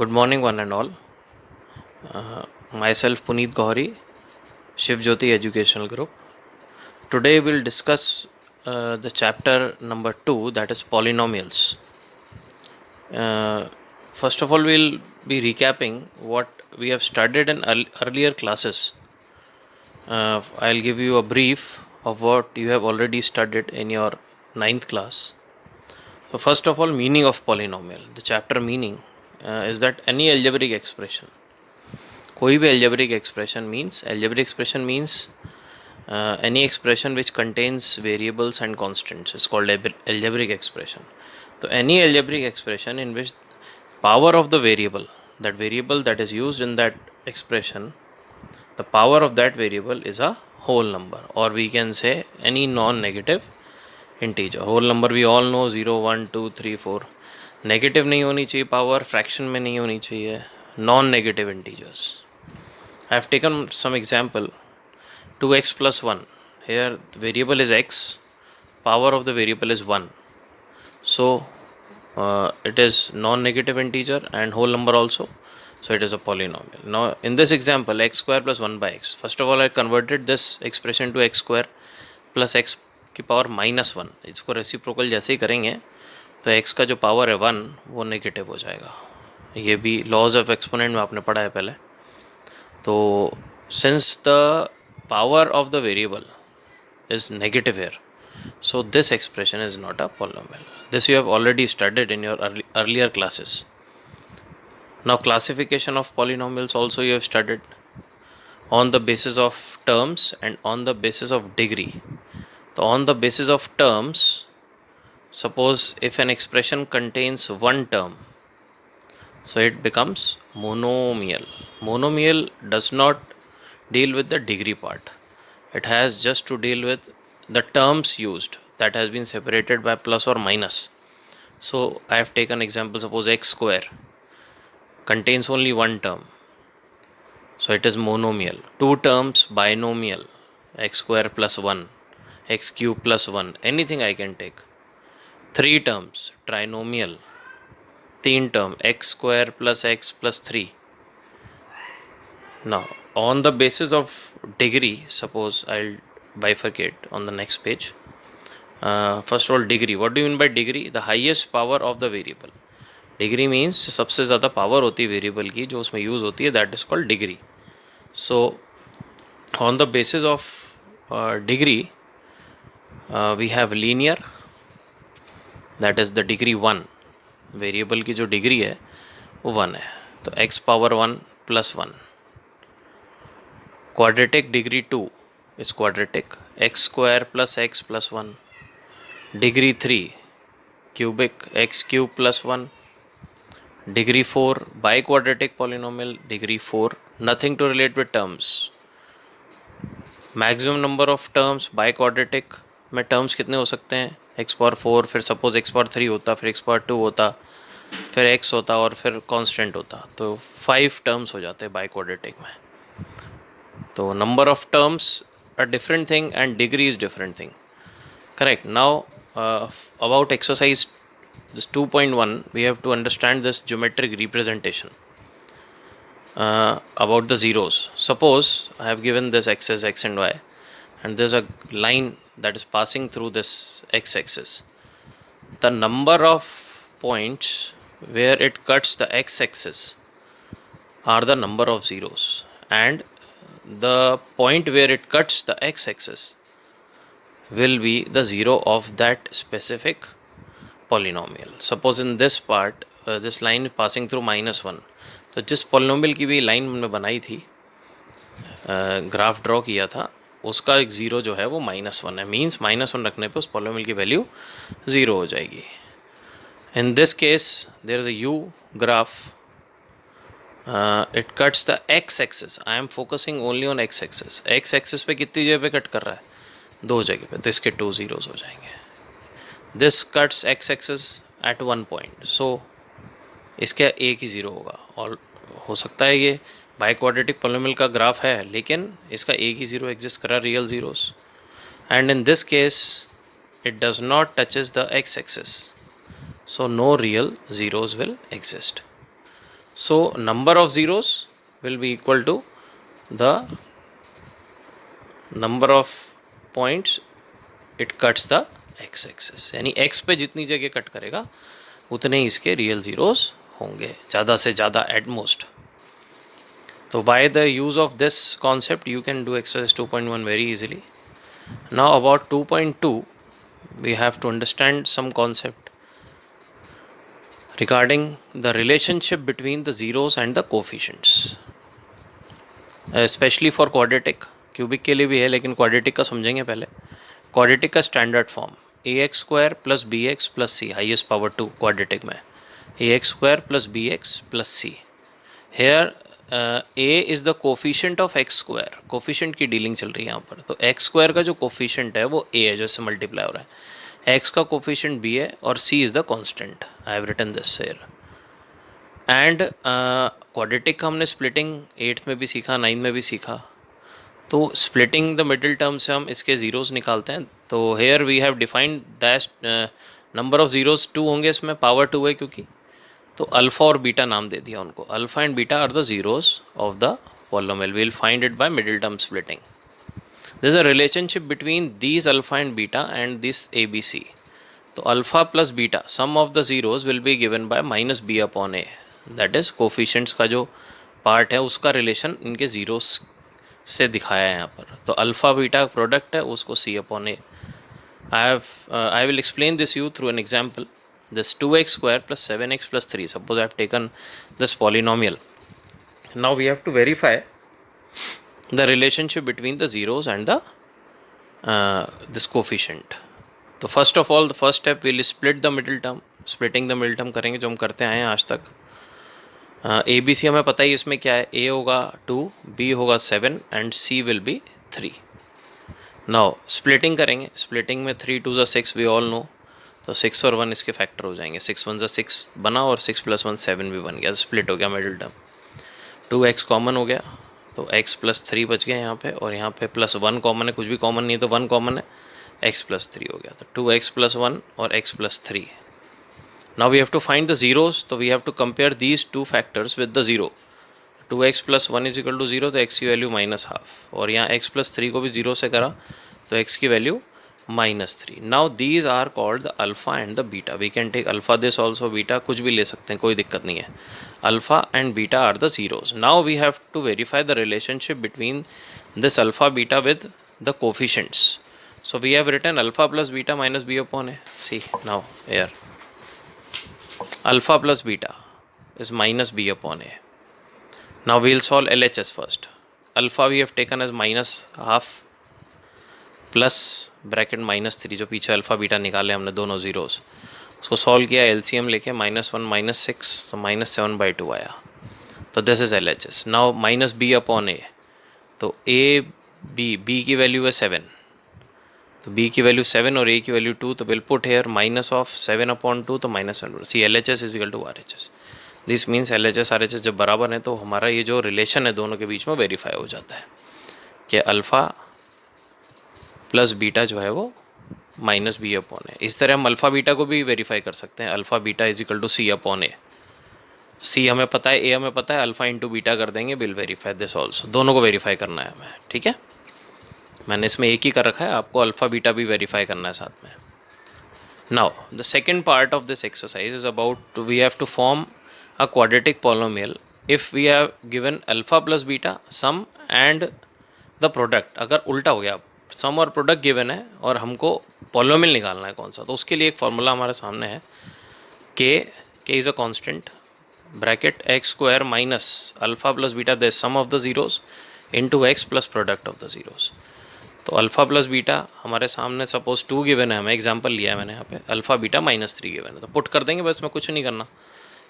Good morning, one and all. Myself, Puneet Gauri, Shiv Jyoti Educational Group. Today, we'll discuss the chapter number 2, that is polynomials. Uh, First of all, we'll be recapping what we have studied in earlier classes. I'll give you a brief of what you have already studied in your ninth class. So, first of all, meaning of polynomial. The chapter meaning is that any algebraic expression, कोई भी algebraic expression means any expression which contains variables and constants is called algebraic expression. So any algebraic expression in which power of the variable that is used in that expression, the power of that variable is a whole number, or we can say any non-negative integer. Whole number we all know 0, 1, 2, 3, 4. Negative नहीं होनी चाहिए power, fraction में नहीं होनी चाहिए, non negative integers. I have taken some example. 2x plus 1. Here the variable is x, power of the variable is 1. So it is non-negative integer and whole number also. So it is a polynomial. Now in this example, x square plus 1 by x. First of all, I converted this expression to x square plus x की power -1. इसको reciprocal जैसे ही करेंगे तो x का जो power है 1 वो negative हो जाएगा. ये भी लॉज ऑफ एक्सपोनेंट में आपने पढ़ा है पहले. तो since the power of the variable is negative here, so this expression is not a polynomial. This you have already studied in your earlier classes. Now classification of polynomials also you have studied on the basis of terms and on the basis of degree. So on the basis of terms, suppose if an expression contains one term, so it becomes monomial. Monomial does not deal with the degree part. It has just to deal with the terms used that has been separated by plus or minus. So I have taken example, suppose x square contains only one term, so it is monomial. Two terms, binomial, x square plus 1, x cube plus 1, anything I can take. Three terms, trinomial. तीन term, x square plus x plus 3. Now on the basis of degree, suppose I'll bifurcate on the next page. First of all, degree. What do you mean by degree? The highest power of the variable. Degree means सबसे ज़्यादा power होती है variable की जो उसमें use होती है, that is called degree. So on the basis of degree, we have linear, that is the degree 1. Variable की जो डिग्री है वो 1 है, तो x power 1 plus 1. Quadratic degree 2 is quadratic, x square plus x plus 1. Degree 3 cubic, x cube plus 1. Degree 4 biquadratic polynomial, degree 4 nothing to relate with terms. Maximum number of terms biquadratic में terms कितने हो सकते हैं? x power 4, फिर suppose x power 3 होता, फिर x power 2 होता, फिर x होता और फिर कांस्टेंट होता, तो 5 टर्म्स हो जाते हैं बाई क्वाड्रेटिक में. तो number of terms a different thing and degree is different thing. Correct. Now about exercise this 2.1, we have to understand this geometric representation about the zeros. Suppose I have given this x as x and y, and there's a line that is passing through this x-axis. The number of points where it cuts the x-axis are the number of zeros, and the point where it cuts the x-axis will be the zero of that specific polynomial. Suppose in this part this line is passing through -1. तो जिस polynomial की भी line हमने बनाई थी, graph draw किया था, उसका एक ज़ीरो जो है वो -1 है. मीन्स -1 रखने पे उस polynomial की वैल्यू 0 हो जाएगी. In this case there is a u graph. It cuts the x-axis. I am focusing only on x-axis. x-axis पे कितनी जगह पे कट कर रहा है? 2 जगह पे, तो इसके 2 zeros हो जाएंगे. This cuts x-axis at one point, so इसका एक ही ज़ीरो होगा. और हो सकता है ये बाई क्वाड्रेटिक पॉलिनोमियल का ग्राफ है, लेकिन इसका एक ही ज़ीरो एग्जिस्ट कर रहा है, real zeros. And in this case it does not touches the x-axis, so no real zeros will exist. So number of zeros will be equal to the number of points it cuts the x axis, यानी x पे जितनी जगह cut करेगा उतने ही इसके real zeros होंगे, ज़्यादा से ज़्यादा at most. So by the use of this concept you can do exercise 2.1 very easily. Now about 2.2 we have to understand some concept regarding the relationship between the zeros and the coefficients, especially for quadratic. Cubic के लिए भी है लेकिन quadratic का समझेंगे पहले. Quadratic का standard form A X square plus B X plus C, highest power 2 quadratic में A X square plus B X plus C. Here A is the coefficient of X square, coefficient की dealing चल रही है यहाँ पर. तो x square का जो कोफिशेंट है वो ए है जो इससे मल्टीप्लाई हो रहा है, एक्स का कोफिशेंट बी है और C is the constant. I have written this here. And quadratic का हमने स्प्लिटिंग 8th में भी सीखा, 9th में भी सीखा. तो स्प्लिटिंग द मिडिल टर्म से हम इसके ज़ीरोज़ निकालते हैं. तो here we have defined that number of zeros 2 होंगे इसमें, पावर 2 है क्योंकि. तो अल्फ़ा और बीटा नाम दे दिया उनको. Alpha and beta are the zeros of the polynomial. We will find it by middle term splitting. There is a relationship between these alpha and beta and this A B C. तो alpha plus beta sum of the zeros will be given by minus B upon A. That is coefficients का जो part है उसका relation इनके zeros से दिखाया है यहाँ पर. तो अल्फ़ा बीटा प्रोडक्ट है उसको C upon A. I will explain this you through an example. This 2x square plus 7x plus 3. Suppose I have taken this polynomial. Now we have to verify the relationship between the zeros and the this coefficient. तो first of all, the first step we'll split the middle term. Splitting the middle term करेंगे जो हम करते आए हैं आज तक. ए B सी हमें पता ही इसमें क्या है. ए होगा 2, बी होगा 7 and C will be 3. Now splitting करेंगे. स्प्लिटिंग में 3 2 6 वी ऑल नो. तो 6 और 1 इसके फैक्टर हो जाएंगे. 6 1 6 बना और 6 + 1 7 भी बन गया. स्प्लिट हो गया मिडिल टर्म. 2x कॉमन हो गया तो x + 3 बच गया यहाँ पे, और यहाँ पे +1 कॉमन है. कुछ भी कॉमन नहीं है तो 1 कॉमन है, x + 3 हो गया. तो 2x + 1 और x + 3. Now we have to find the zeros. तो we have to compare these two factors with the zero. 2x + 1 = 0 तो x की वैल्यू -½ और यहाँ x + 3 को भी 0 से करा तो x की value -3. Now these are called the alpha and the beta. We can take alpha this also, beta कुछ भी ले सकते हैं, कोई दिक्कत नहीं है. Alpha and beta are the zeros. Now we have to verify the relationship between this alpha beta with the coefficients. So we have written alpha + beta - b upon a. See now here alpha + beta is -b upon a. Now we will solve LHS first. Alpha we have taken as -½ plus bracket -3 जो पीछे alpha beta निकाले हमने दोनों zeros, उसको solve किया LCM लेके. -1 -6 तो -7/2 आया. तो this is LHS. Now -b upon a. तो a b की वैल्यू है 7, तो b की वैल्यू 7 और a की वैल्यू 2. तो विल पुट हेयर -7/2 तो -7. सी LHS = RHS. This means LHS RHS जब बराबर है तो हमारा ये जो रिलेशन है दोनों के बीच में वेरीफाई हो जाता है कि अल्फ़ा प्लस बीटा जो है वो -b अपॉन ए. इस तरह हम अल्फ़ा बीटा को भी वेरीफाई कर सकते हैं. अल्फ़ा बीटा = c अपॉन ए. सी हमें पता है, ए हमें पता है, अल्फ़ा इंटू बीटा कर देंगे. Will verify this also. दोनों को वेरीफाई करना है हमें. ठीक है, मैंने इसमें एक ही कर रखा है, आपको अल्फ़ा बीटा भी वेरीफाई करना है साथ में. Now the second part of this exercise is about we have to form a quadratic polynomial if we have given alpha plus beta sum and the product. अगर उल्टा हो गया, सम और प्रोडक्ट गिवन है और हमको पॉलिनोमियल निकालना है कौन सा, तो उसके लिए एक फार्मूला हमारे सामने है. k is a constant, bracket x² minus alpha plus beta the sum of the zeros into x plus product of the zeros. तो अल्फ़ा प्लस बीटा हमारे सामने सपोज 2 गिवन है, हमें एग्जाम्पल लिया है मैंने यहाँ पे. अल्फ़ा बीटा -3 गिवन है तो पुट कर देंगे बस, में कुछ नहीं करना.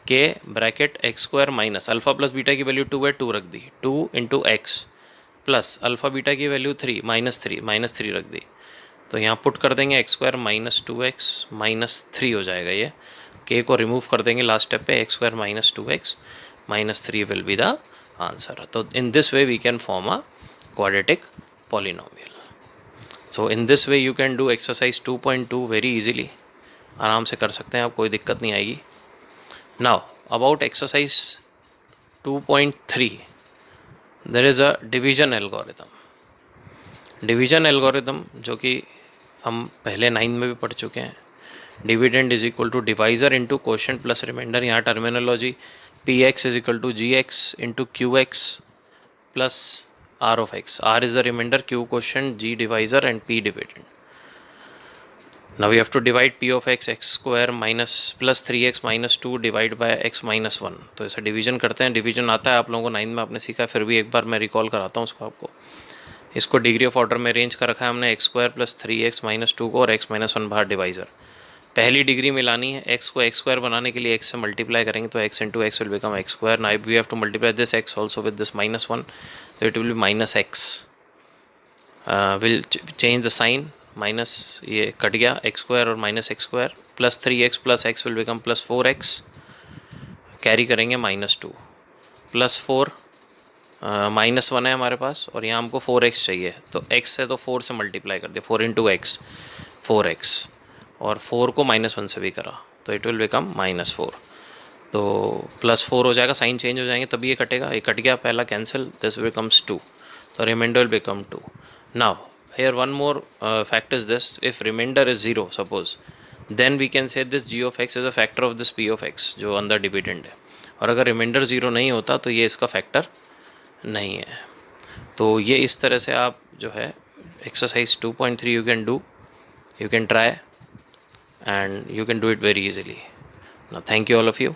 के bracket x² minus alpha plus beta की वैल्यू 2 है, 2 रख दी. 2 × x प्लस अल्फ़ा बीटा की वैल्यू 3 -3 रख दी. तो यहाँ पुट कर देंगे x² - 2x -3 हो जाएगा. ये k को रिमूव कर देंगे लास्ट स्टेप पे. x² - 2x -3 will be the answer. तो in this way we can form a quadratic polynomial. So in this way you can do exercise 2.2 very easily. आराम से कर सकते हैं आप, कोई दिक्कत नहीं आएगी. Now about exercise 2.3 there is a division algorithm. Division algorithm जो कि हम पहले 9 में भी पढ़ चुके हैं. Dividend is equal to divisor into quotient plus remainder. यहाँ terminology P X is equal to G X into Q X plus R of X. R is the remainder, Q quotient, G divisor and P dividend. Now we have to divide p of x x square minus plus 3x minus 2 divide by x minus 1. तो ऐसा division करते हैं. Division आता है आप लोगों को 9 में आपने सीखा है, फिर भी एक बार मैं रिकॉल कराता हूँ उसको आपको. इसको डिग्री ऑफ ऑर्डर में अरेंज कर रखा है हमने x square plus 3x minus 2 को और x माइनस 1 बाहर डिवाइजर. पहली डिग्री मिलानी है. x को x स्क्वायर बनाने के लिए x से मल्टीप्लाई करेंगे तो x into x will become x square. Now we have to multiply this x also with this minus 1, तो it will be minus x. Will change the sign. Minus ये cut गया, x square और minus x square plus 3x plus x will become plus 4x. Carry करेंगे minus 2 plus 4 minus 1 है हमारे पास और यहाँ हमको 4x चाहिए, तो x से तो 4 से मल्टीप्लाई कर दिया. 4 इंटू एक्स 4x और 4 को माइनस 1 से भी करा तो इट विल बिकम माइनस 4. तो प्लस 4 हो जाएगा, साइन चेंज हो जाएंगे तभी ये कटेगा. ये कट गया पहला कैंसिल, दिस बिकम्स 2, तो remainder will become 2. Now here one more fact is this: if remainder is 0 suppose, then we can say this g of x is a factor of this p of x जो अंदर dividend है. और अगर reminder 0 नहीं होता तो ये इसका फैक्टर नहीं है. तो ये इस तरह से आप जो है exercise 2.3 you can do, you can try and you can do it very easily. Now thank you all of you.